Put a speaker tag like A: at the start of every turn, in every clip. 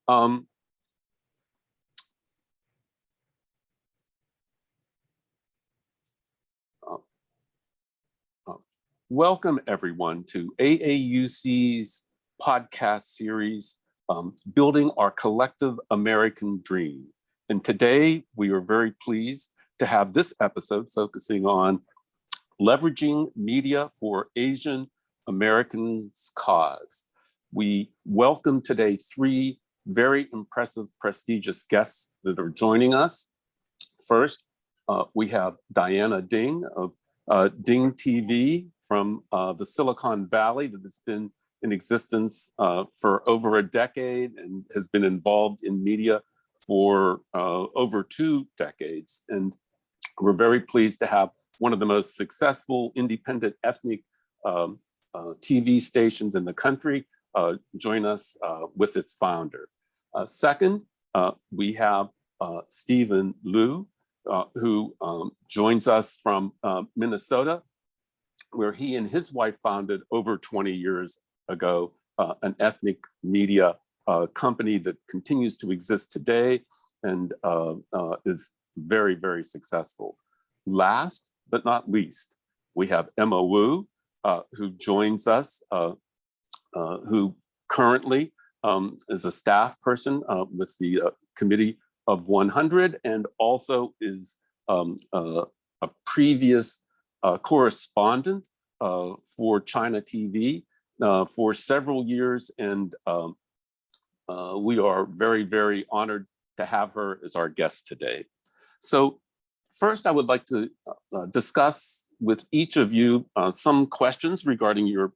A: Um, Welcome everyone to AAUC's podcast series, Building Our Collective American Dream. And today we are very pleased to have this episode focusing on leveraging media for Asian Americans' cause. We welcome today three very impressive, prestigious guests that are joining us. First, we have Diana Ding of Ding TV from the Silicon Valley that has been in existence for over a decade and has been involved in media for over 2 decades. And we're very pleased to have one of the most successful independent ethnic TV stations in the country join us with its founder. Second, we have Stephen Liu, who joins us from Minnesota, where he and his wife founded over 20 years ago an ethnic media company that continues to exist today and is very, very successful. Last but not least, we have Emma Wu, who joins us, who currently is a staff person with the Committee of 100 and also is a previous correspondent for China TV for several years. And we are very, very honored to have her as our guest today. So first, I would like to discuss with each of you some questions regarding your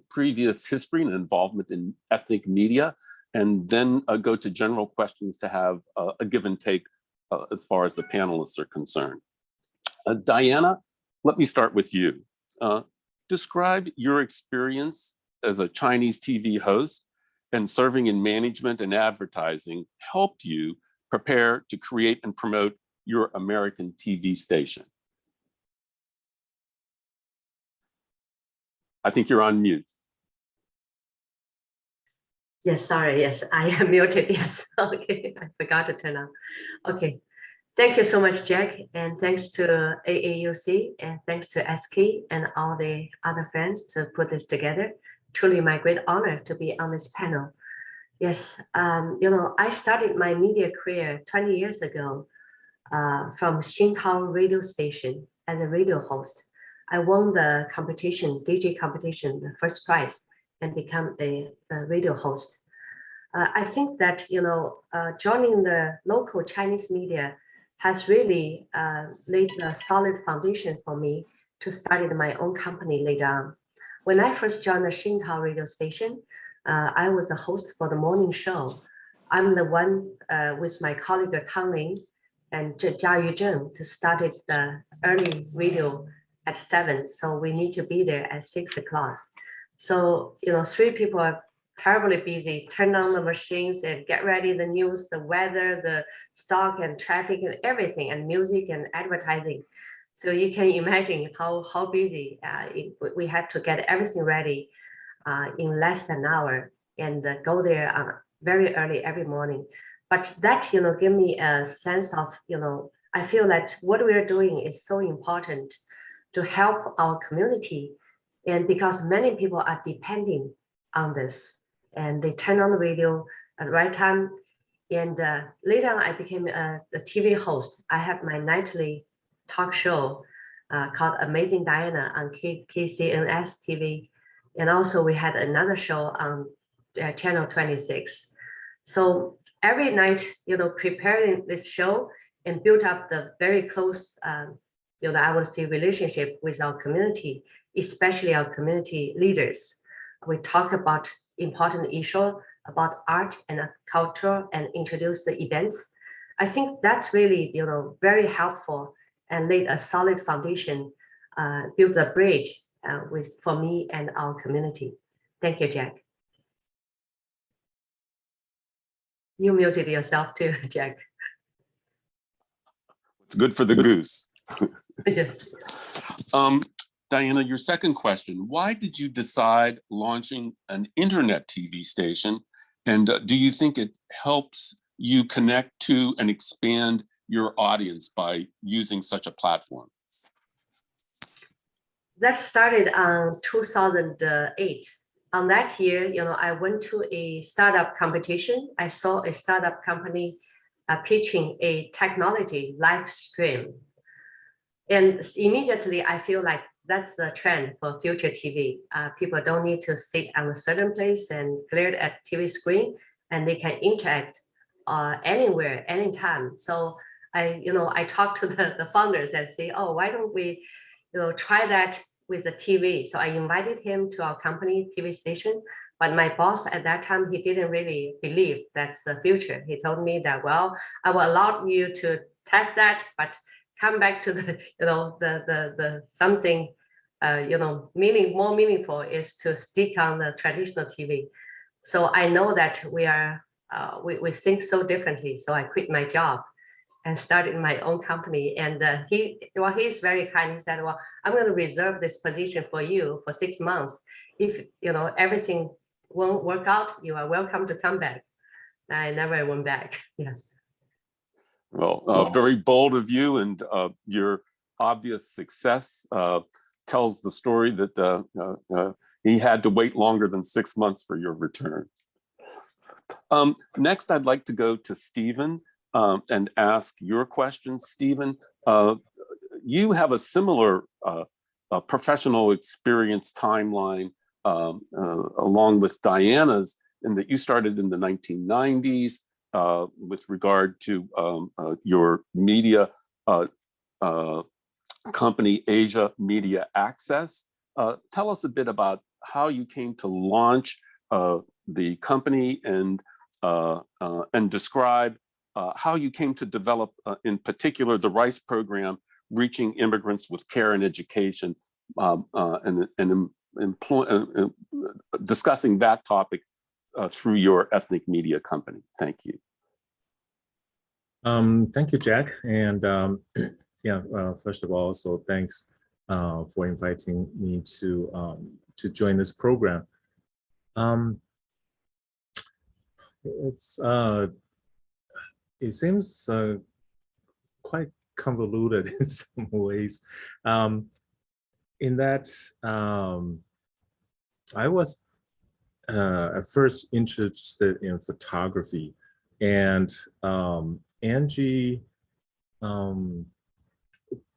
A: previous history and involvement in ethnic media, and then go to general questions to have a give and take as far as the panelists are concerned. Diana, let me start with you. Describe your experience as a Chinese TV host and serving in management and advertising helped you prepare to create and promote your American TV station. I think you're on mute.
B: Yes, sorry, yes, I am muted, yes. Okay, I forgot to turn on. Okay, thank you so much, Jack, and thanks to AAUC, and thanks to SK and all the other friends to put this together. Truly my great honor to be on this panel. Yes, I started my media career 20 years ago from Xintao radio station as a radio host. I won the competition, DJ competition, the first prize, and become a radio host. I think that, joining the local Chinese media has really laid a solid foundation for me to start my own company later on. When I first joined the Xintao radio station, I was a host for the morning show. I'm the one with my colleague Tang Ling and Jia Yuzheng to start the early radio at 7. So we need to be there at 6 o'clock. So, 3 people are terribly busy, turn on the machines and get ready the news, the weather, the stock and traffic and everything, and music and advertising. So you can imagine how busy we had to get everything ready in less than an hour and go there very early every morning. But that, give me a sense of, I feel that what we are doing is so important to help our community. And because many people are depending on this and they turn on the radio at the right time. And later on, I became a TV host. I have my nightly talk show called Amazing Diana on KCNS TV. And also we had another show on channel 26. So every night, preparing this show and build up the very close, I would say, relationship with our community, especially our community leaders. We talk about important issues about art and culture and introduce the events. I think that's really, very helpful and laid a solid foundation, build a bridge for me and our community. Thank you, Jack. You muted yourself too, Jack.
A: It's good for the goose.
B: Yes.
A: Diana, your second question, why did you decide launching an internet TV station And do you think it helps you connect to and expand your audience by using such a platform?
B: That started on 2008. On that year, I went to a startup competition. I saw a startup company pitching a technology live stream. And immediately I feel like that's the trend for future TV. People don't need to sit on a certain place and glare at TV screen, and they can interact anywhere, anytime. So I talked to the founders and say, oh, why don't we, try that with the TV? So I invited him to our company TV station, but my boss at that time, he didn't really believe that's the future. He told me that, well, I will allow you to test that, but come back to the, the something, more meaningful is to stick on the traditional TV. So I know that we think so differently. So I quit my job and started my own company. And he's very kind. He said, well, I'm going to reserve this position for you for 6 months. If, everything won't work out, you are welcome to come back. I never went back. Yes.
A: Well, very bold of you, and your obvious success tells the story that he had to wait longer than 6 months for your return. Next, I'd like to go to Stephen and ask your question. Stephen, you have a similar professional experience timeline along with Diana's, in that you started in the 1990s. With regard to your media company, Asia Media Access. Tell us a bit about how you came to launch the company, and describe how you came to develop, in particular, the RICE program, Reaching Immigrants with Care and Education, and discussing that topic through your ethnic media company. Thank you.
C: Thank you, Jack. And yeah, first of all, so thanks for inviting me to join this program. It seems quite convoluted in some ways. In that I was at first interested in photography, and Angie,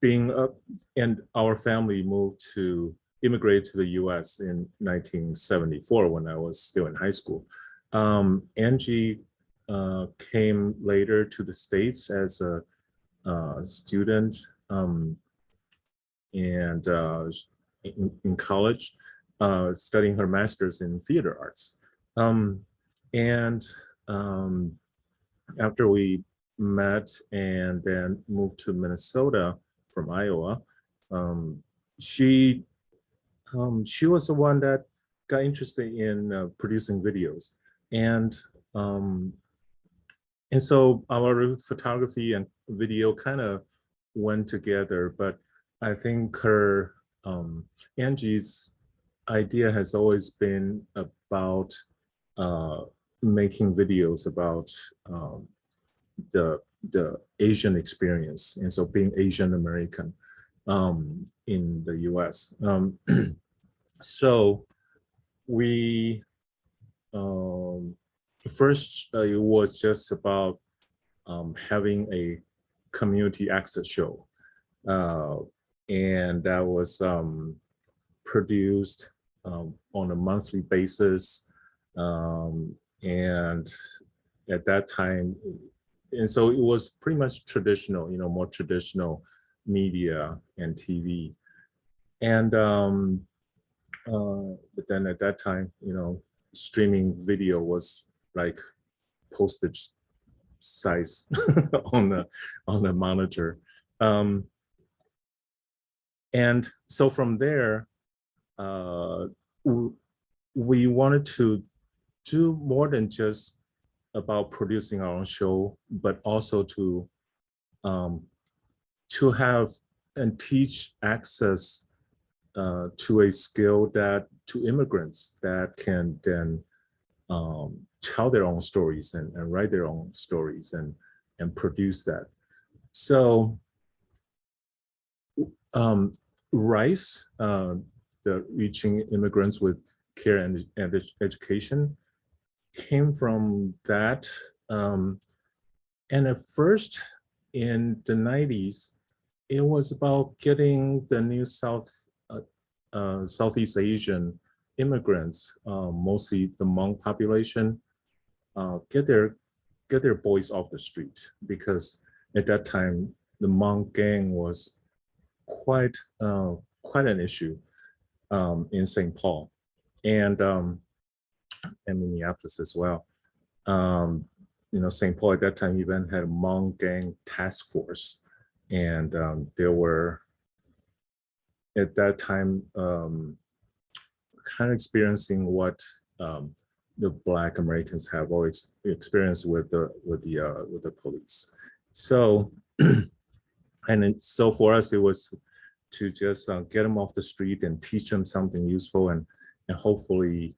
C: being up, and our family immigrated to the US in 1974 when I was still in high school. Angie came later to the States as a student and in college, studying her master's in theater arts. After we met and then moved to Minnesota from Iowa, she was the one that got interested in producing videos, and so our photography and video kind of went together. But I think Angie's idea has always been about making videos about the Asian experience, and so being Asian American in the US. So we first it was just about having a community access show, and that was produced on a monthly basis, and at that time, and so it was pretty much traditional, more traditional media and TV. And but then at that time, streaming video was like postage size on the monitor. And so from there, we wanted to do more than just about producing our own show, but also to have and teach access to a skill to immigrants that can then tell their own stories and write their own stories and produce that. So RISE, the Reaching Immigrants with Care and Education, came from that. And at first, in the 90s, it was about getting the new Southeast Asian immigrants, mostly the Hmong population, get their boys off the street, because at that time the Hmong gang was quite an issue in St. Paul and Minneapolis as well. St. Paul at that time even had a Hmong gang task force, and there were at that time kind of experiencing what the Black Americans have always experienced with the police. So, so for us, it was to just get them off the street and teach them something useful, and hopefully,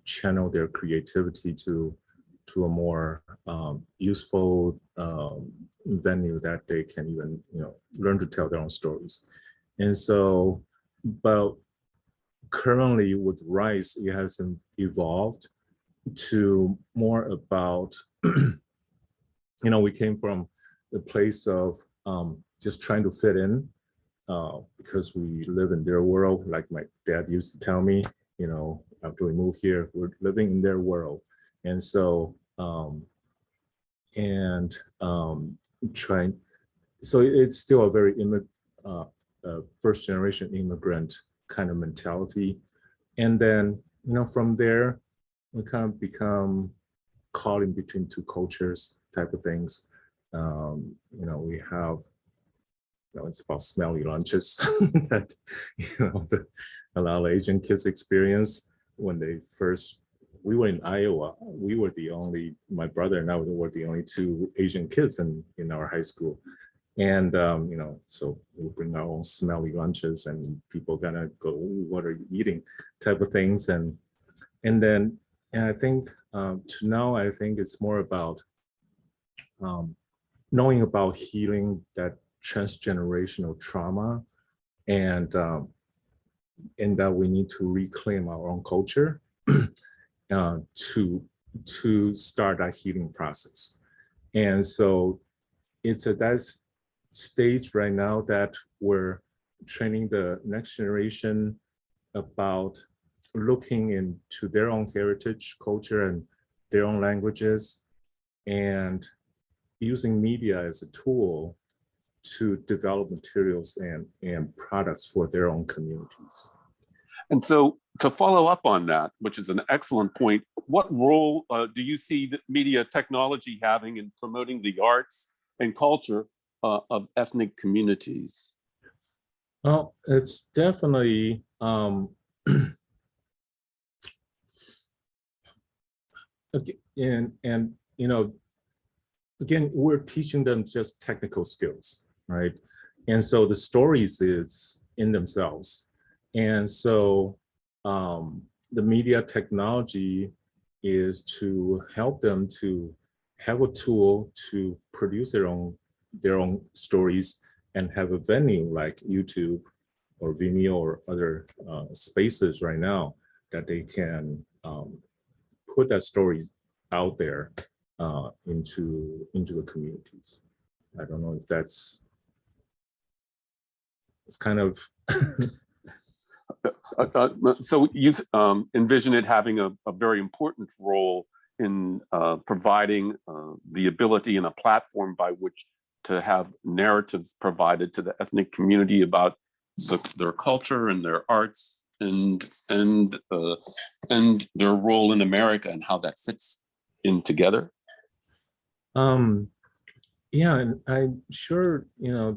C: channel their creativity to a more useful venue that they can even, learn to tell their own stories. And so, but currently with RISE, it has evolved to more about, we came from the place of just trying to fit in because we live in their world. Like my dad used to tell me, after we moved here, we're living in their world. And so, so it's still a very first generation immigrant kind of mentality. And then, from there, we kind of become caught in between two cultures type of things. We have, it's about smelly lunches that, a lot of Asian kids experience when they first, we were in Iowa. We were my brother and I were the only two Asian kids in our high school. And, so we bring our own smelly lunches and people gonna go, "Ooh, what are you eating?" type of things. And I think to now, I think it's more about knowing about healing that transgenerational trauma, and that we need to reclaim our own culture to start that healing process. And so it's at that stage right now that we're training the next generation about looking into their own heritage, culture, and their own languages, and using media as a tool to develop materials and products for their own communities.
A: And so to follow up on that, which is an excellent point, what role do you see the media technology having in promoting the arts and culture of ethnic communities?
C: Well, it's definitely again, we're teaching them just technical skills, right? And so the stories is in themselves. And so the media technology is to help them to have a tool to produce their own stories and have a venue like YouTube or Vimeo or other spaces right now that they can put that stories out there into the communities. I don't know if it's kind of
A: so you envision it having a very important role in providing the ability and a platform by which to have narratives provided to the ethnic community about their culture and their arts and their role in America and how that fits in together.
C: Yeah, and I'm sure,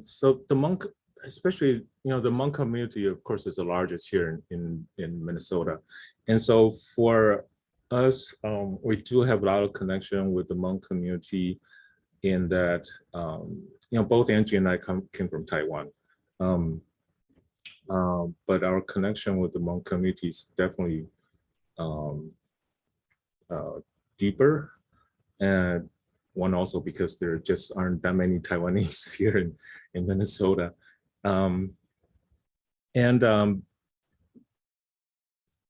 C: so the Hmong, especially, the Hmong community, of course, is the largest here in Minnesota. And so for us, we do have a lot of connection with the Hmong community in that, both Angie and I came from Taiwan. But our connection with the Hmong community is definitely deeper, and one also because there just aren't that many Taiwanese here in Minnesota.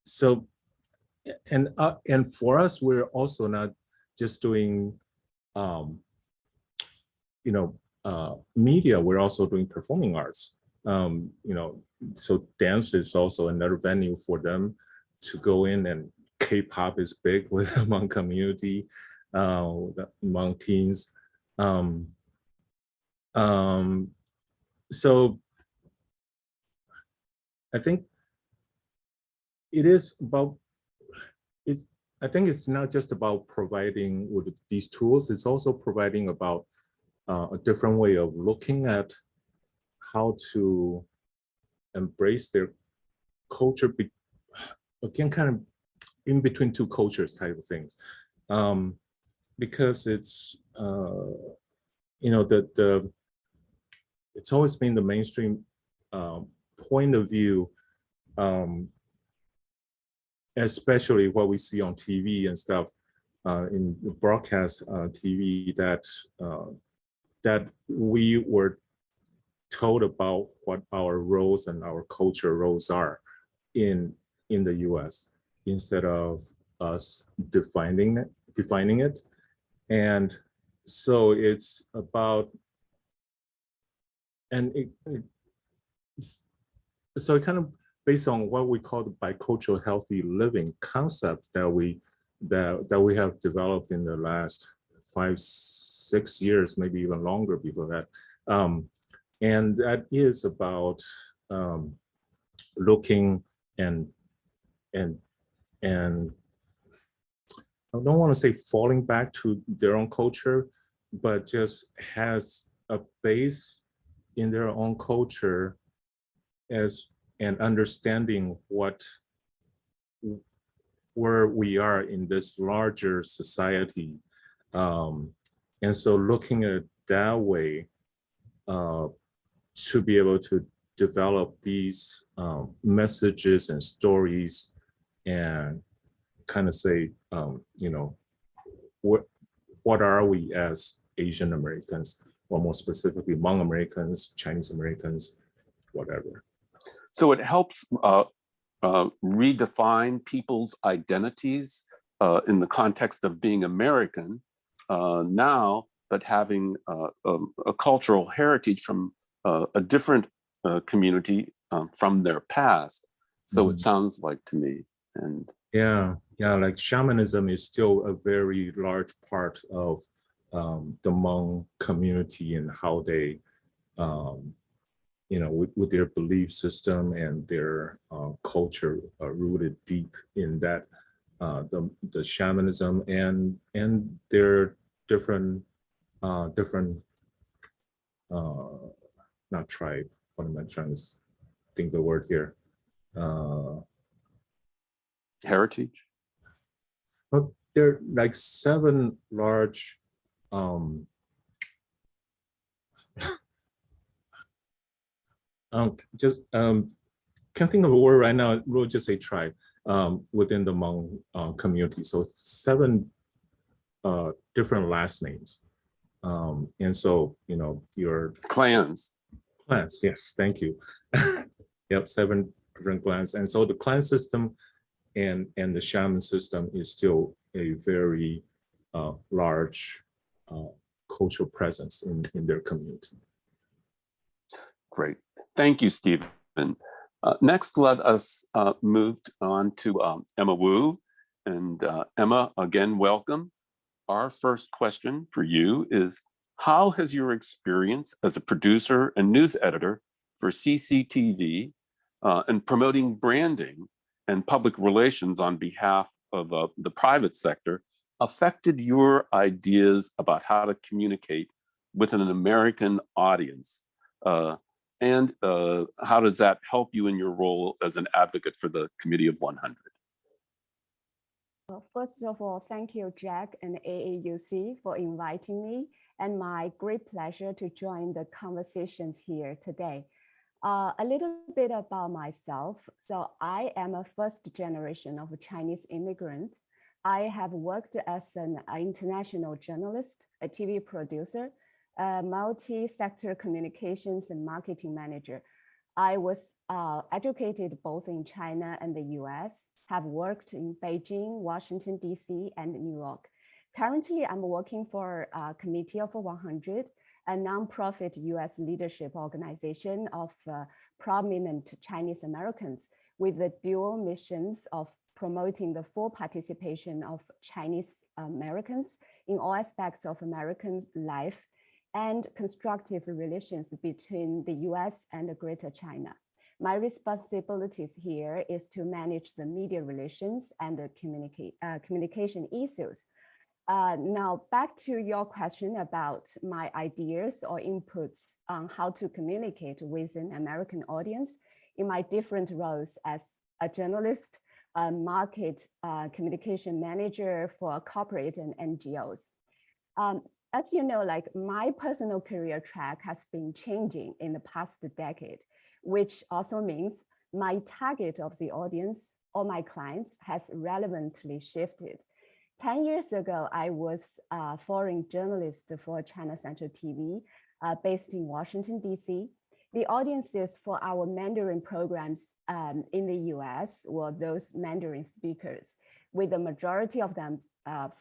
C: So, and for us, we're also not just doing, media. We're also doing performing arts. So dance is also another venue for them to go in, and K-pop is big with among community, among teens. So I think it is about it. I think it's not just about providing with these tools. It's also providing about a different way of looking at how to embrace their culture. Again, kind of in between two cultures type of things, because it's it's always been the mainstream point of view, especially what we see on TV and stuff, in broadcast TV, that we were told about what our roles and our culture roles are in the US, instead of us defining it. And so it's about, and so it kind of based on what we call the bicultural healthy living concept that we have developed in the last 5-6 years, maybe even longer before that. And that is about looking and I don't want to say falling back to their own culture, but just has a base in their own culture as an understanding where we are in this larger society. And so looking at it that way, to be able to develop these messages and stories, and kind of say, what are we as Asian Americans, or more specifically Hmong Americans, Chinese Americans, whatever.
A: So it helps redefine people's identities in the context of being American now, but having a cultural heritage from a different community from their past. So it sounds like to me. And
C: yeah, like shamanism is still a very large part of the Hmong community, and how they, with their belief system and their culture rooted deep in that, the shamanism and their different not tribe. What am I trying to think the word here?
A: heritage.
C: But there are like 7 large can't think of a word right now. We'll just say tribe within the Hmong community. So 7 different last names, and so your
A: Clans.
C: clans. Yes, thank you. Yep, 7 different clans, and so the clan system and the shaman system is still a very large cultural presence in their community.
A: Great. Thank you, Stephen. Next, let us move on to Emma Wu. And Emma, again, welcome. Our first question for you is, how has your experience as a producer and news editor for CCTV and promoting branding and public relations on behalf of the private sector affected your ideas about how to communicate with an American audience? And how does that help you in your role as an advocate for the Committee of 100?
D: Well, first of all, thank you, Jack and AAUC, for inviting me, and my great pleasure to join the conversations here today. A little bit about myself. So I am a first generation of a Chinese immigrant. I have worked as an international journalist, a TV producer, a multi-sector communications and marketing manager. I was educated both in China and the US, have worked in Beijing, Washington, DC, and New York. Currently, I'm working for Committee of 100, a nonprofit US leadership organization of prominent Chinese Americans with the dual missions of promoting the full participation of Chinese Americans in all aspects of American life and constructive relations between the US and Greater China. My responsibilities here is to manage the media relations and the communication issues. Now, back to your question about my ideas or inputs on how to communicate with an American audience in my different roles as a journalist, a market communication manager for corporate and NGOs. As you know, like my personal career track has been changing in the past decade, which also means my target of the audience or my clients has relevantly shifted. 10 years ago, I was a foreign journalist for China Central TV based in Washington, DC. The audiences for our Mandarin programs in the US were those Mandarin speakers, with the majority of them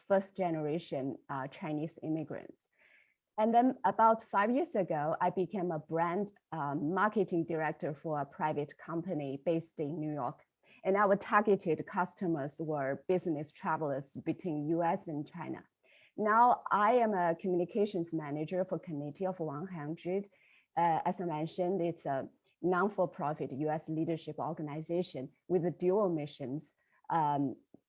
D: first generation Chinese immigrants. And then about 5 years ago, I became a brand marketing director for a private company based in New York. And our targeted customers were business travelers between US and China. Now I am a communications manager for Committee of 100. As I mentioned, it's a non-for-profit US leadership organization with the dual missions.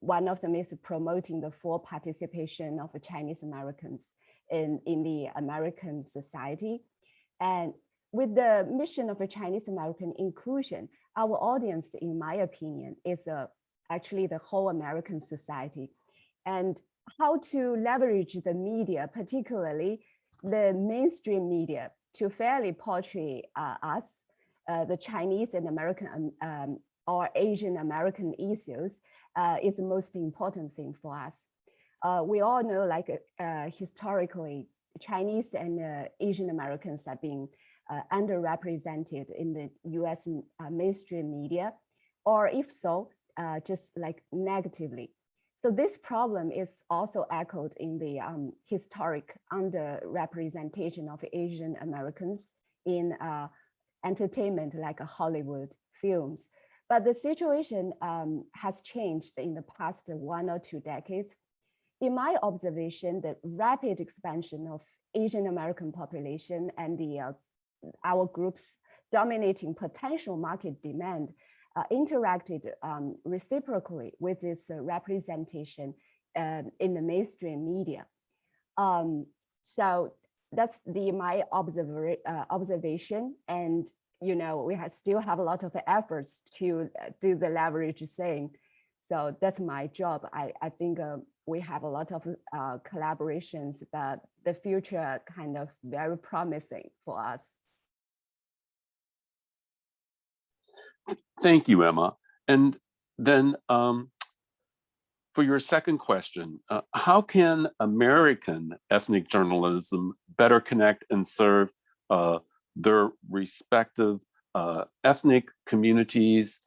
D: One of them is promoting the full participation of Chinese Americans in the American society. And with the mission of a Chinese American inclusion, our audience, in my opinion, is actually the whole American society. And how to leverage the media, particularly the mainstream media, to fairly portray us, the Chinese and American or Asian American issues is the most important thing for us. We all know, like historically, Chinese and Asian Americans have been underrepresented in the US mainstream media, or if so, just like negatively. So this problem is also echoed in the historic underrepresentation of Asian Americans in entertainment like Hollywood films. But the situation has changed in the past 1 or 2 decades. In my observation, the rapid expansion of Asian American population and our group's dominating potential market demand interacted reciprocally with this representation in the mainstream media. So that's my observation. And we still have a lot of efforts to do the leverage thing. So that's my job. I think we have a lot of collaborations, but the future kind of very promising for us.
A: Thank you, Emma. And then for your second question, how can American ethnic journalism better connect and serve their respective ethnic communities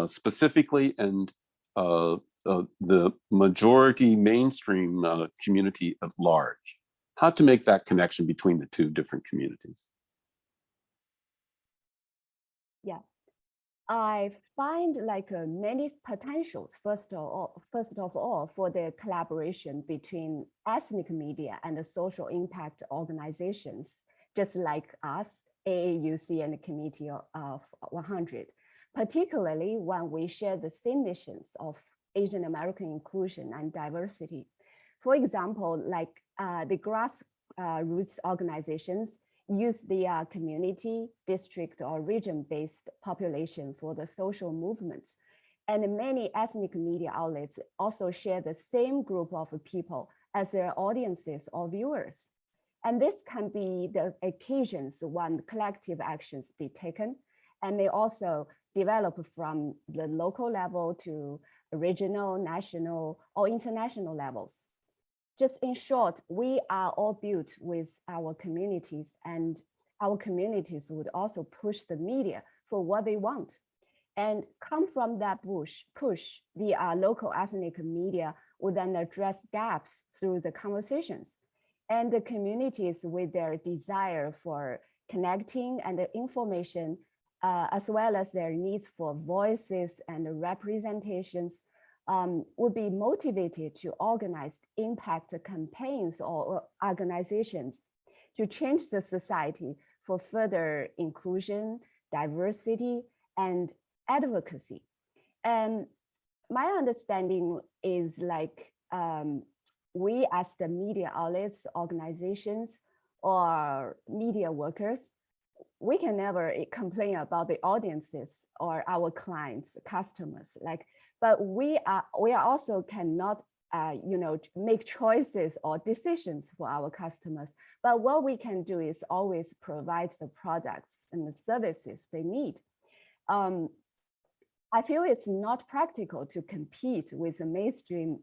A: specifically, and the majority mainstream community at large? How to make that connection between the two different communities?
D: Yeah, I find like many potentials, first of all, for the collaboration between ethnic media and the social impact organizations, just like us, AAUC and the Committee of 100, particularly when we share the same missions of Asian American inclusion and diversity. For example, like the grassroots organizations use the community, district, or region-based population for the social movements. And many ethnic media outlets also share the same group of people as their audiences or viewers. And this can be the occasions when collective actions be taken, and they also develop from the local level to regional, national, or international levels. Just in short, we are all built with our communities, and our communities would also push the media for what they want. And come from that push, the local ethnic media would then address gaps through the conversations. And the communities with their desire for connecting and the information, as well as their needs for voices and representations, would be motivated to organize impact campaigns or organizations to change the society for further inclusion, diversity, and advocacy. And my understanding is like we as the media outlets, organizations, or media workers, we can never complain about the audiences or our clients, customers. But we also cannot, make choices or decisions for our customers. But what we can do is always provide the products and the services they need. I feel it's not practical to compete with the mainstream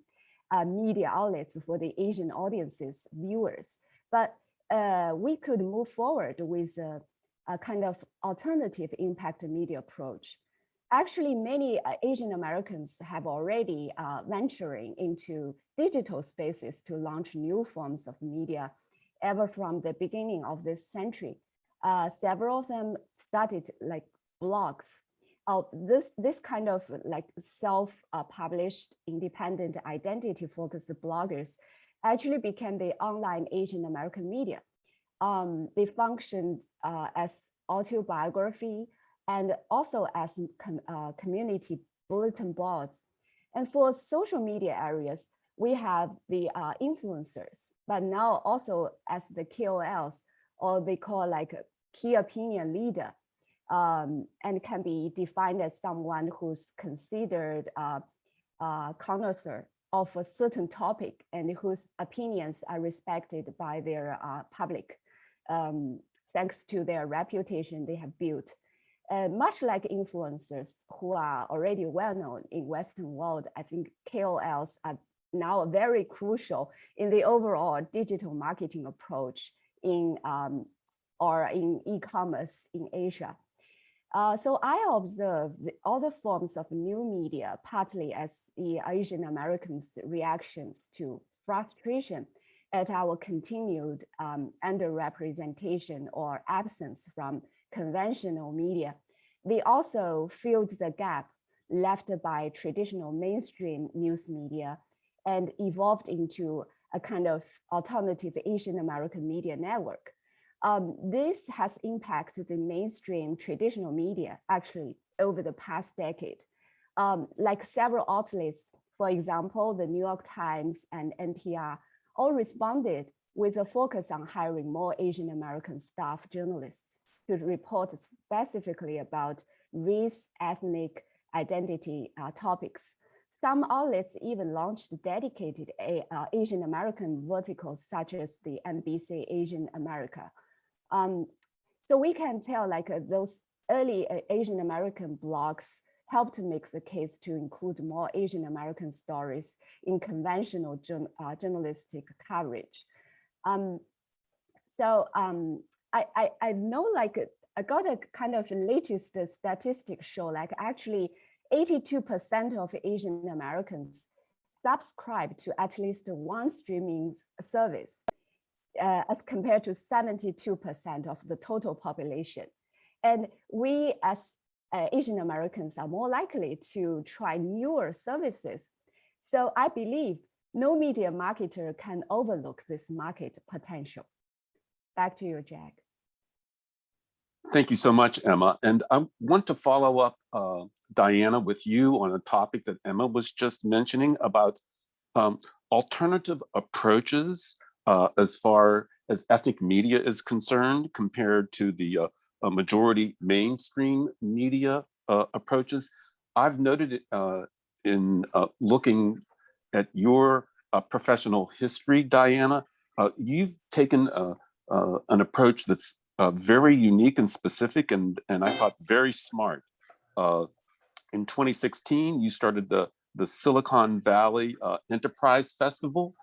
D: media outlets for the Asian audiences, viewers, but we could move forward with a kind of alternative impact media approach. Actually, many Asian Americans have already venturing into digital spaces to launch new forms of media ever from the beginning of this century. Several of them started like blogs. This kind of like self-published, independent, identity-focused bloggers actually became the online Asian American media. They functioned as autobiography and also as community bulletin boards. And for social media areas, we have the influencers, but now also as the KOLs, or they call like a key opinion leader, and can be defined as someone who's considered a connoisseur of a certain topic and whose opinions are respected by their public, thanks to their reputation they have built. Much like influencers who are already well known in Western world, I think KOLs are now very crucial in the overall digital marketing approach in e-commerce in Asia. So I observe all the forms of new media, partly as the Asian Americans' reactions to frustration at our continued underrepresentation or absence from conventional media. They also filled the gap left by traditional mainstream news media and evolved into a kind of alternative Asian American media network. This has impacted the mainstream traditional media actually over the past decade. Like several outlets, for example, the New York Times and NPR, all responded with a focus on hiring more Asian American staff journalists to report specifically about race, ethnic identity topics. Some outlets even launched dedicated Asian American verticals, such as the NBC Asian America. So we can tell like those early Asian American blogs helped to make the case to include more Asian American stories in conventional journalistic coverage. I know like I got a kind of latest statistic show like actually 82% of Asian Americans subscribe to at least one streaming service as compared to 72% of the total population. And we as Asian Americans are more likely to try newer services. So I believe no media marketer can overlook this market potential. Back to you, Jack.
A: Thank you so much, Emma. And I want to follow up, Diana, with you on a topic that Emma was just mentioning about alternative approaches as far as ethnic media is concerned compared to the majority mainstream media approaches. I've noted it in looking at your professional history, Diana. You've taken an approach that's very unique and specific, and I thought very smart. In 2016, you started the the Silicon Valley Enterprise Festival,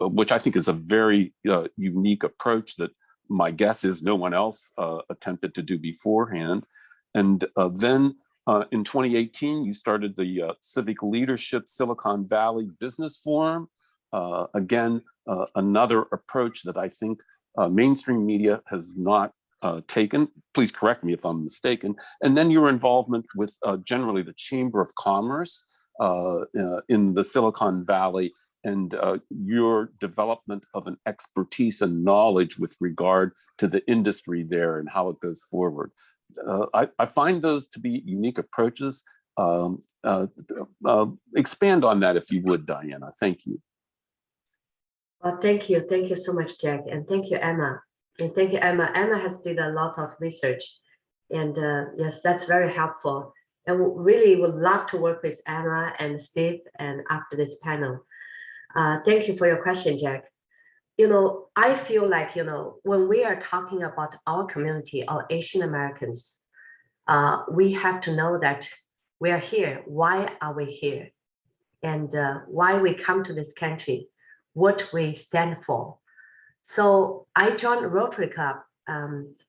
A: which I think is a very unique approach that my guess is no one else attempted to do beforehand. And then in 2018, you started the Civic Leadership Silicon Valley Business Forum. Again, another approach that I think mainstream media has not taken. Please correct me if I'm mistaken. And then your involvement with generally the Chamber of Commerce in the Silicon Valley, and your development of an expertise and knowledge with regard to the industry there and how it goes forward. I find those to be unique approaches. Expand on that if you would, Diana. Thank you.
B: Well, thank you. Thank you so much, Jack. And thank you, Emma. And thank you, Emma. Emma has did a lot of research. And yes, that's very helpful. And we really would love to work with Emma and Steve and after this panel. Thank you for your question, Jack. I feel like, when we are talking about our community, our Asian Americans, we have to know that we are here. Why are we here? And why we come to this country, what we stand for. So I joined Rotary Club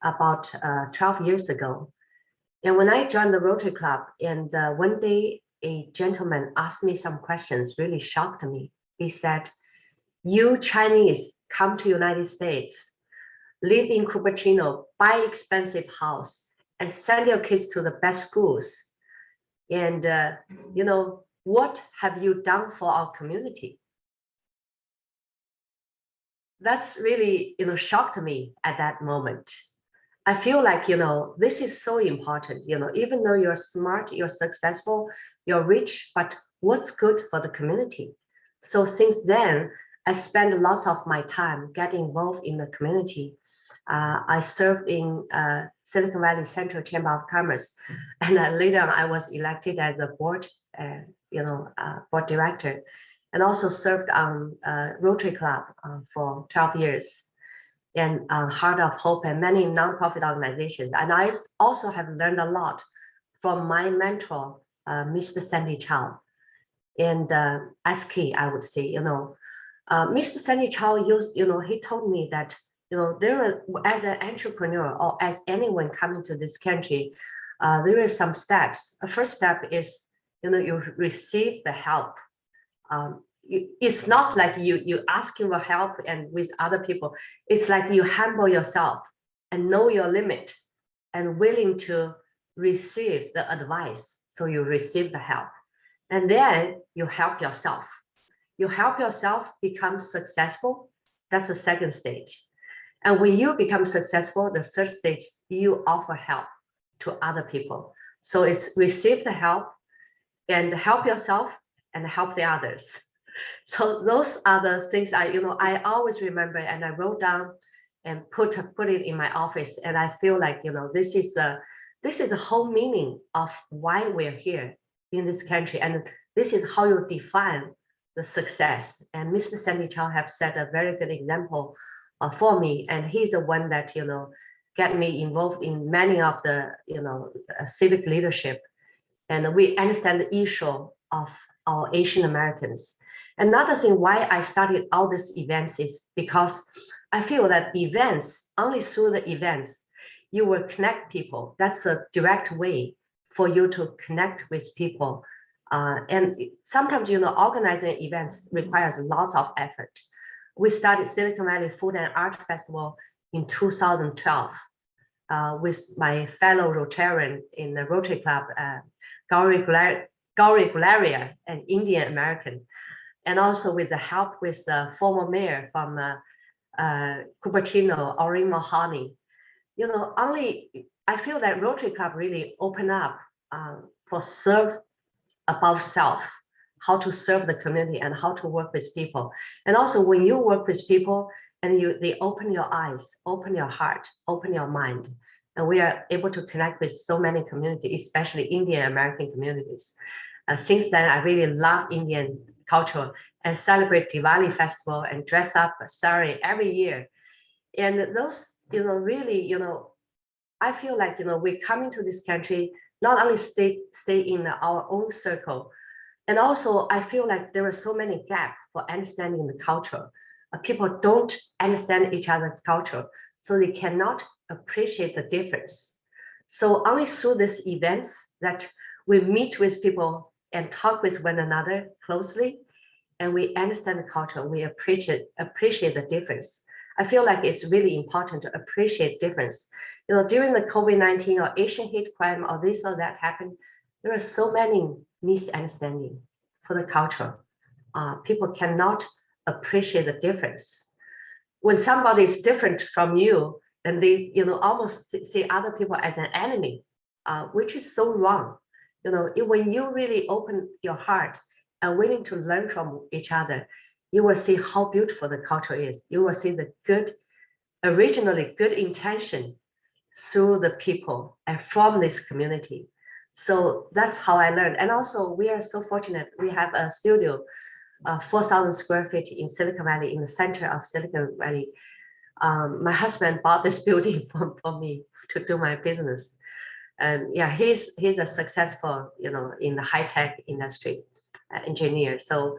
B: about 12 years ago. And when I joined the Rotary Club, and one day a gentleman asked me some questions, really shocked me. He said, "You Chinese come to United States, live in Cupertino, buy expensive house, and send your kids to the best schools. And what have you done for our community?" That's really, shocked me at that moment. I feel like, this is so important, even though you're smart, you're successful, you're rich, but what's good for the community? So since then, I spent lots of my time getting involved in the community. I served in Silicon Valley Central Chamber of Commerce, and later on I was elected as a board, board director, and also served on Rotary Club for 12 years, and Heart of Hope and many nonprofit organizations. And I also have learned a lot from my mentor, Mr. Sandy Chow, and SK, I would say, Mr. Sandy Chow used, he told me that, there are, as an entrepreneur or as anyone coming to this country, there is some steps. The first step is, you receive the help. It's not like you asking for help and with other people. It's like you humble yourself and know your limit and willing to receive the advice. So you receive the help. And then you help yourself. You help yourself become successful. That's the second stage. And when you become successful, the third stage, you offer help to other people. So it's receive the help and help yourself and help the others. So those are the things I always remember, and I wrote down and put it in my office. And I feel like, this is the whole meaning of why we're here in this country. And this is how you define the success. And Mr. Sandy Chow have set a very good example for me. And he's the one that, get me involved in many of the, civic leadership. And we understand the issue of our Asian Americans. Another thing why I started all these events is because I feel that events, only through the events, you will connect people. That's a direct way for you to connect with people. And sometimes, organizing events requires lots of effort. We started Silicon Valley Food and Art Festival in 2012 with my fellow Rotarian in the Rotary Club, Gauri Gularia, an Indian American, and also with the help with the former mayor from Cupertino, Orin Mahoney. I feel that Rotary Club really opened up for serve above self, how to serve the community and how to work with people. And also when you work with people and they open your eyes, open your heart, open your mind. And we are able to connect with so many communities, especially Indian American communities. Since then, I really love Indian culture and celebrate Diwali festival and dress up a sari every year. And those, really, I feel like, we're coming to this country, not only stay in our own circle, And also, I feel like there are so many gaps for understanding the culture. People don't understand each other's culture, so they cannot appreciate the difference. So only through these events that we meet with people and talk with one another closely, and we understand the culture, we appreciate the difference. I feel like it's really important to appreciate difference. You know, during the COVID-19 or Asian hate crime or this or that happened, there are so many misunderstanding for the culture. People cannot appreciate the difference. When somebody is different from you, then they, almost see other people as an enemy, which is so wrong. When you really open your heart and willing to learn from each other, you will see how beautiful the culture is. You will see the good, originally good intention through the people and from this community. So that's how I learned. And also, we are so fortunate. We have a studio, 4,000 square feet in Silicon Valley, in the center of Silicon Valley. My husband bought this building for me to do my business. And yeah, he's a successful, in the high tech industry engineer. So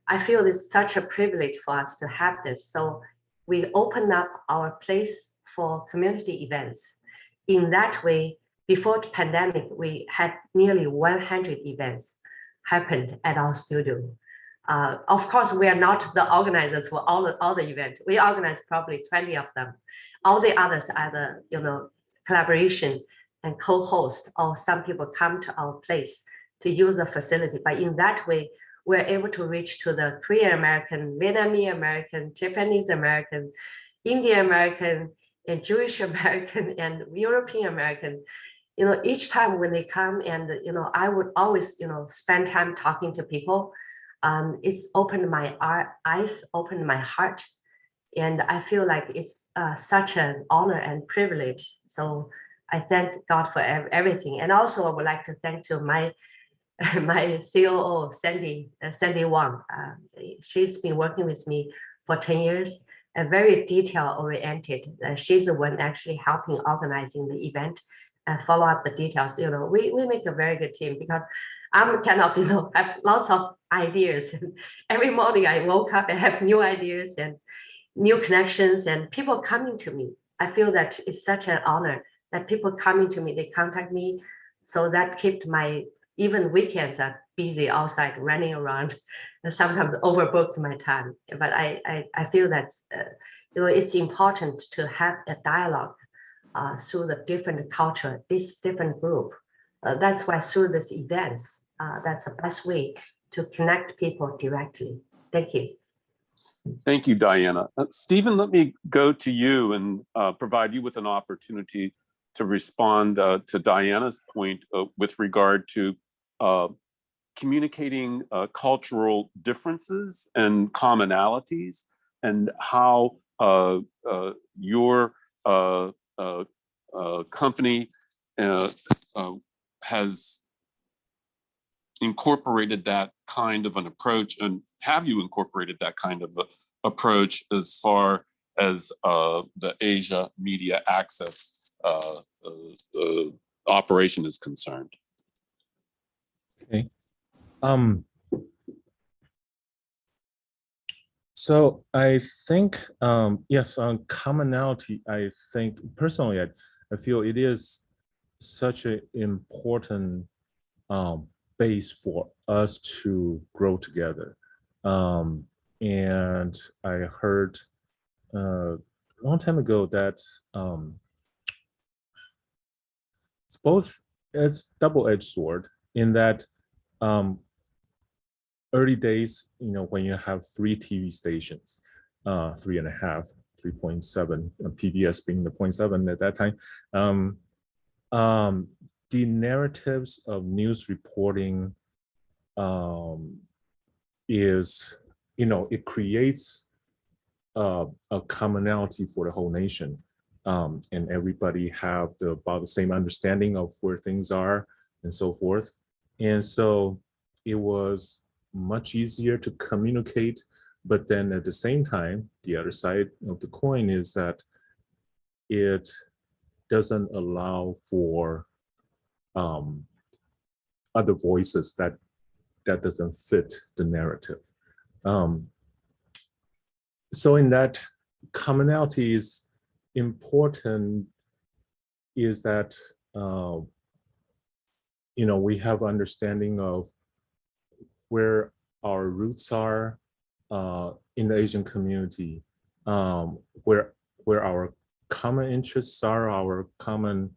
B: I feel it's such a privilege for us to have this. So we open up our place for community events. In that way, before the pandemic, we had nearly 100 events happened at our studio. Of course, we are not the organizers for all the events. We organize probably 20 of them. All the others are the collaboration and co-host, or some people come to our place to use the facility. But in that way, we're able to reach to the Korean American, Vietnamese American, Japanese American, Indian American, and Jewish American, and European American. Each time when they come, and I would always spend time talking to people. It's opened my eyes, opened my heart, and I feel like it's such an honor and privilege. So I thank God for everything. And also, I would like to thank to my COO, Sandy Wang. She's been working with me for 10 years and very detail oriented. She's the one actually helping organizing the event and follow up the details. We make a very good team, because I'm kind of, have lots of ideas. And every morning I woke up and have new ideas and new connections and people coming to me. I feel that it's such an honor that people coming to me, they contact me. So that kept my, even weekends are busy outside running around, and sometimes overbooked my time. But I feel that it's important to have a dialogue through the different culture, this different group. That's why through these events, that's the best way to connect people directly. Thank you.
A: Thank you, Diana. Stephen, let me go to you and provide you with an opportunity to respond to Diana's point with regard to communicating cultural differences and commonalities, and how your company has incorporated that kind of an approach, and have you incorporated that kind of approach as far as the Asia Media Access operation is concerned?
C: Okay. So I think, yes, on commonality, I think personally, I feel it is such an important base for us to grow together. And I heard a long time ago that it's double-edged sword, in that early days, when you have 3 TV stations, 3.5, 3.7, PBS being the 0.7 at that time, the narratives of news reporting is, it creates a commonality for the whole nation, and everybody have about the same understanding of where things are and so forth. And so it was much easier to communicate. But then at the same time, the other side of the coin is that it doesn't allow for other voices that that doesn't fit the narrative. So in that, commonality is important, is that we have understanding of where our roots are in the Asian community, where our common interests are, our common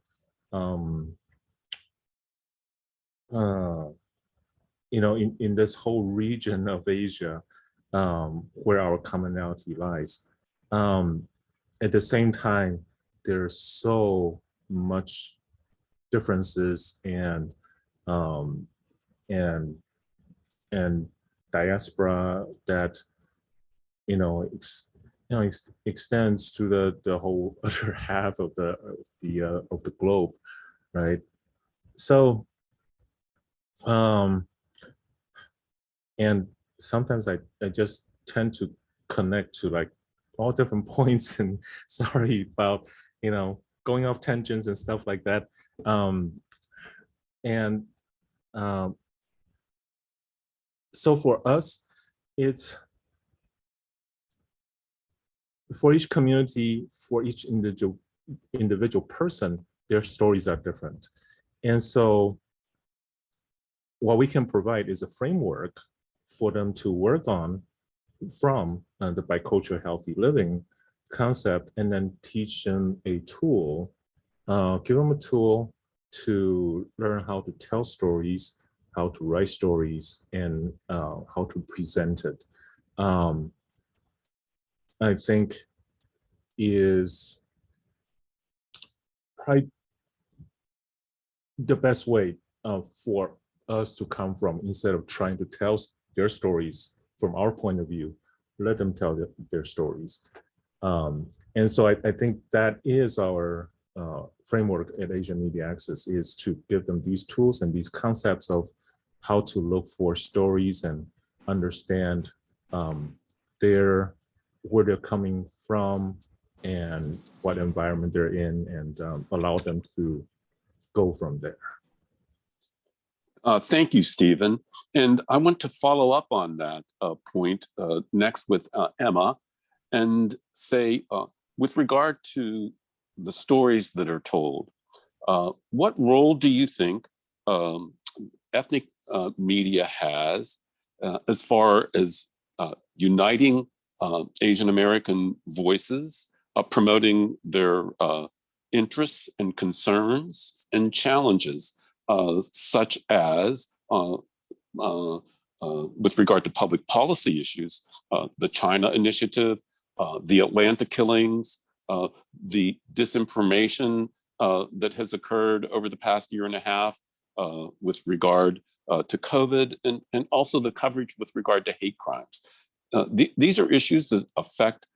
C: in this whole region of Asia, where our commonality lies. At the same time, there's so much differences and diaspora that extends to the whole other half of the globe, right? So and sometimes I just tend to connect to like all different points, and sorry about going off tangents and stuff like that. So for us, it's for each community, for each individual person, their stories are different. And so what we can provide is a framework for them to work on from the bicultural healthy living concept, and then teach them a tool, give them a tool to learn how to tell stories, how to write stories, and how to present it. I think is probably the best way for us to come from, instead of trying to tell their stories from our point of view, let them tell their stories. And so I think that is our framework at Asian Media Access, is to give them these tools and these concepts of how to look for stories and understand where they're coming from and what environment they're in, and allow them to go from there.
A: Thank you, Stephen. And I want to follow up on that point next with Emma, and say, with regard to the stories that are told, what role do you think ethnic media has as far as uniting Asian American voices, promoting their interests and concerns and challenges, such as with regard to public policy issues, the China Initiative, the Atlanta killings, the disinformation that has occurred over the past year and a half with regard to COVID, and also the coverage with regard to hate crimes. These are issues that affect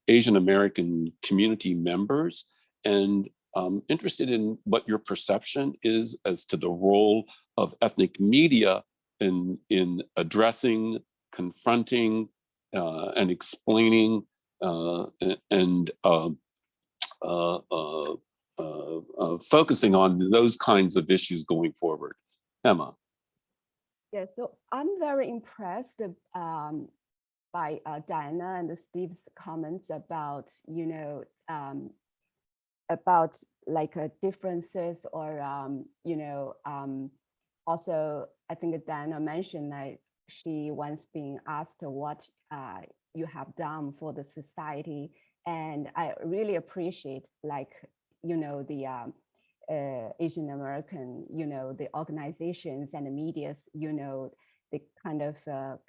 A: Asian American community members, and I'm interested in what your perception is as to the role of ethnic media in addressing, confronting, and explaining and focusing on those kinds of issues going forward. Emma.
D: Yes, so I'm very impressed by Diana and Steve's comments about, about like differences, or, also I think Diana mentioned that she once been asked what you have done for the society. And I really appreciate, like, the Asian American, the organizations and the medias, the kind of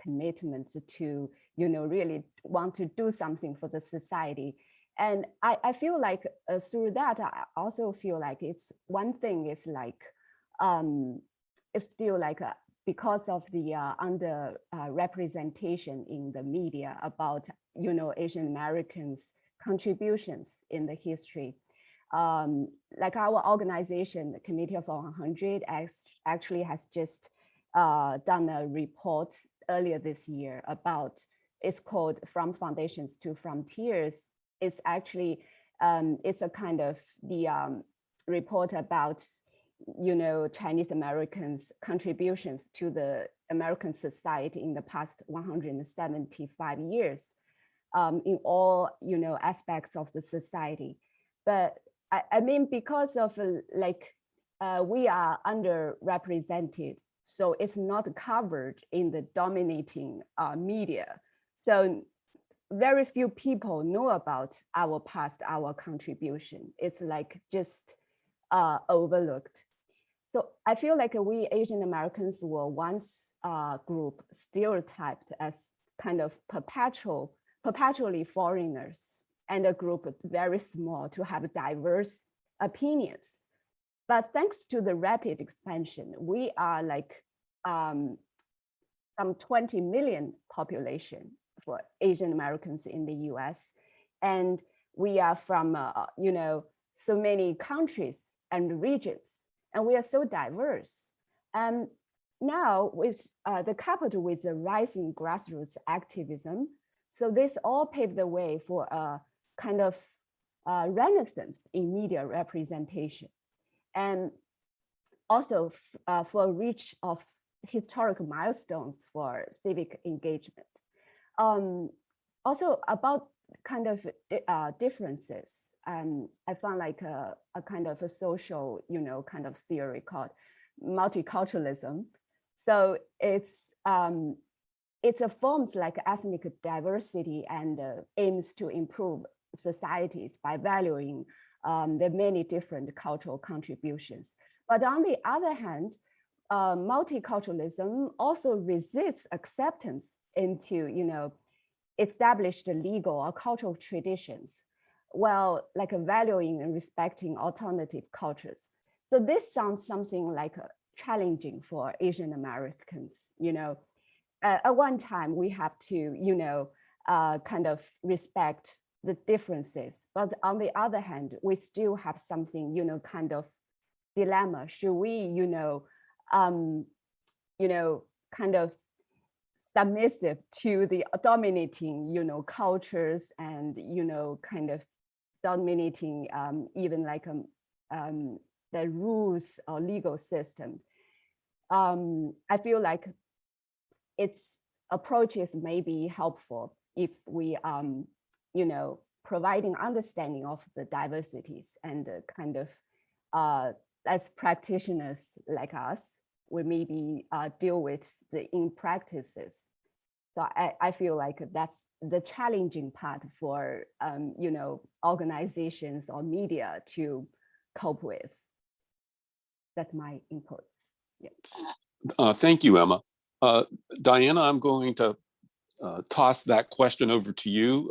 D: commitment to, really want to do something for the society. And I feel like through that, I also feel like it's one thing is like, it's still like because of the under representation in the media about, Asian Americans' contributions in the history. Like our organization, the Committee of 100, actually has just done a report earlier this year about, it's called From Foundations to Frontiers. It's actually, it's a kind of the report about, Chinese Americans' contributions to the American society in the past 175 years in all, aspects of the society. But I mean, because of we are underrepresented, so it's not covered in the dominating media. So very few people know about our past, our contribution. It's like just overlooked. So I feel like we Asian Americans were once a group stereotyped as kind of perpetually foreigners, and a group very small to have diverse opinions. But thanks to the rapid expansion, we are like some 20 million population for Asian Americans in the US. And we are from, so many countries and regions, and we are so diverse. And now with the capital, with the rising grassroots activism, so this all paved the way for a kind of renaissance in media representation. And also for a reach of historic milestones for civic engagement. Also about kind of differences, I found like a kind of a social, kind of theory called multiculturalism. So it's a forms like ethnic diversity and aims to improve societies by valuing the many different cultural contributions. But on the other hand, multiculturalism also resists acceptance into, established legal or cultural traditions, while like valuing and respecting alternative cultures. So this sounds something like challenging for Asian Americans, at one time we have to, kind of respect the differences, but on the other hand, we still have something, kind of dilemma. Should we, kind of submissive to the dominating, cultures and, kind of dominating even like the rules or legal system. I feel like its approaches may be helpful if we, providing understanding of the diversities and kind of as practitioners like us, we maybe deal with the in practices. So I feel like that's the challenging part for, organizations or media to cope with. That's my input. Yeah.
A: Thank you, Emma. Diana, I'm going to toss that question over to you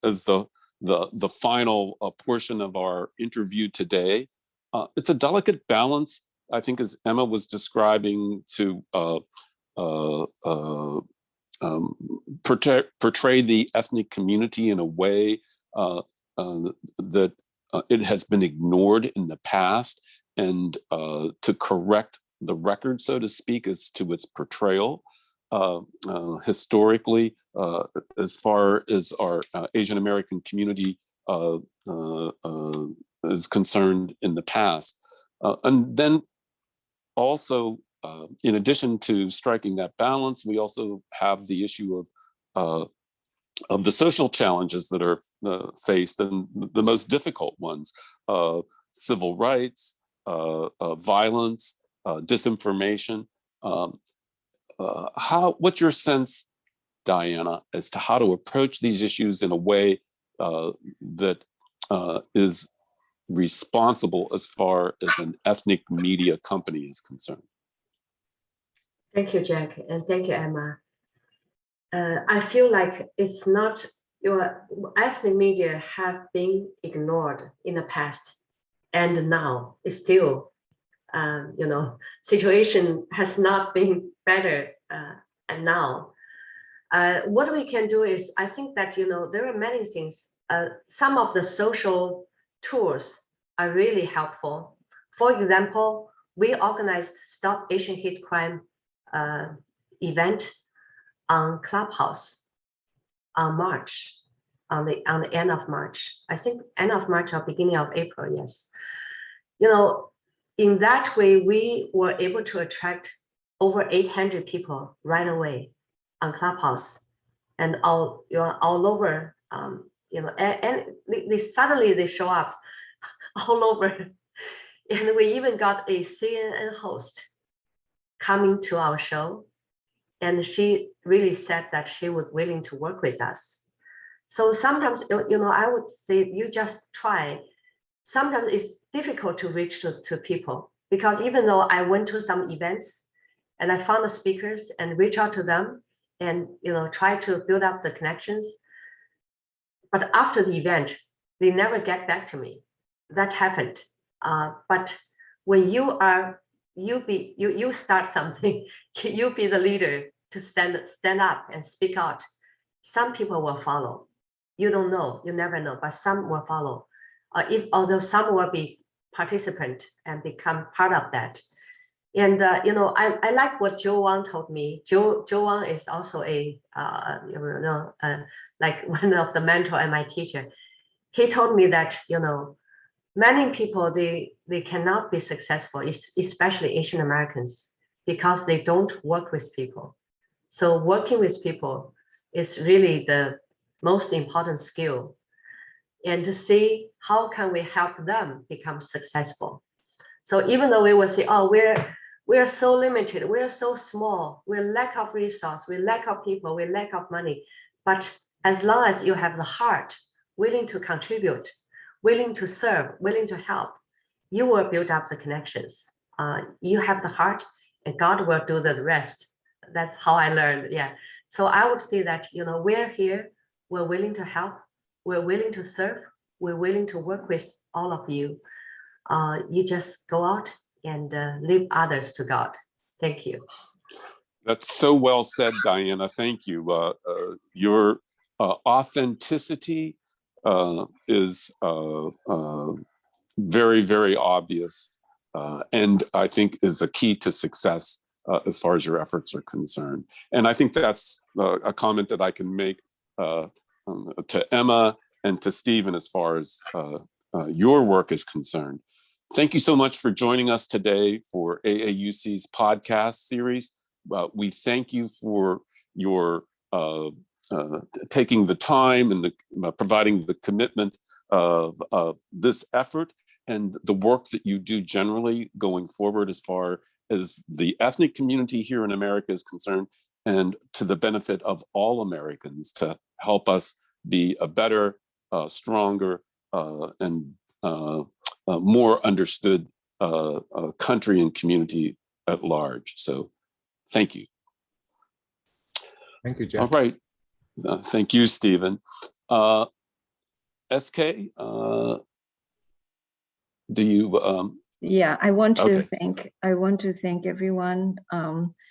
A: as the final portion of our interview today. It's a delicate balance, I think, as Emma was describing, to portray the ethnic community in a way that it has been ignored in the past, and to correct the record, so to speak, as to its portrayal historically, as far as our Asian American community is concerned in the past. And then also, in addition to striking that balance, we also have the issue of the social challenges that are faced, and the most difficult ones: civil rights, violence, disinformation. What's your sense, Diana, as to how to approach these issues in a way that is responsible as far as an ethnic media company is concerned?
B: Thank you, Jack, and thank you, Emma. I feel like it's not your ethnic media have been ignored in the past, and now it's still, situation has not been better, and now. What we can do is, I think that, there are many things. Some of the social tools are really helpful. For example, we organized Stop Asian Hate Crime event on Clubhouse on March, on the end of March. I think end of March or beginning of April, yes. in that way, we were able to attract over 800 people right away on Clubhouse, and all over, and they suddenly they show up all over, and we even got a CNN host coming to our show, and she really said that she was willing to work with us. So sometimes, I would say you just try. Sometimes it's difficult to reach to people, because even though I went to some events and I found the speakers and reach out to them and try to build up the connections, but after the event, they never get back to me. That happened. But when you start something, you be the leader to stand up and speak out. Some people will follow. You don't know, you never know, but some will follow. Although some will be participant and become part of that. And I like what Joe Wang told me. Joe Wang is also like one of the mentor and my teacher. He told me that many people they cannot be successful, especially Asian Americans, because they don't work with people. So working with people is really the most important skill, and to see how can we help them become successful. So even though we will say, oh, we're so limited, we're so small, we lack of resource, we lack of people, we lack of money, but as long as you have the heart, willing to contribute, willing to serve, willing to help, you will build up the connections. You have the heart, and God will do the rest. That's how I learned. Yeah. So I would say that we're here, we're willing to help, we're willing to serve, we're willing to work with all of you. You just go out and leave others to God. Thank you.
A: That's so well said, Diana. Thank you. Your authenticity is very, very obvious, and I think is a key to success as far as your efforts are concerned. And I think that's a comment that I can make to Emma and to Stephen as far as your work is concerned. Thank you so much for joining us today for AAUC's podcast series. We thank you for your taking the time and providing the commitment of this effort and the work that you do generally going forward as far as the ethnic community here in America is concerned, and to the benefit of all Americans, to help us be a better, stronger, and more understood country and community at large. So thank you.
C: Thank you, Jeff.
A: All right. Thank you, Stephen. SK, do you?
E: Yeah, I want to
A: Okay.
E: thank everyone.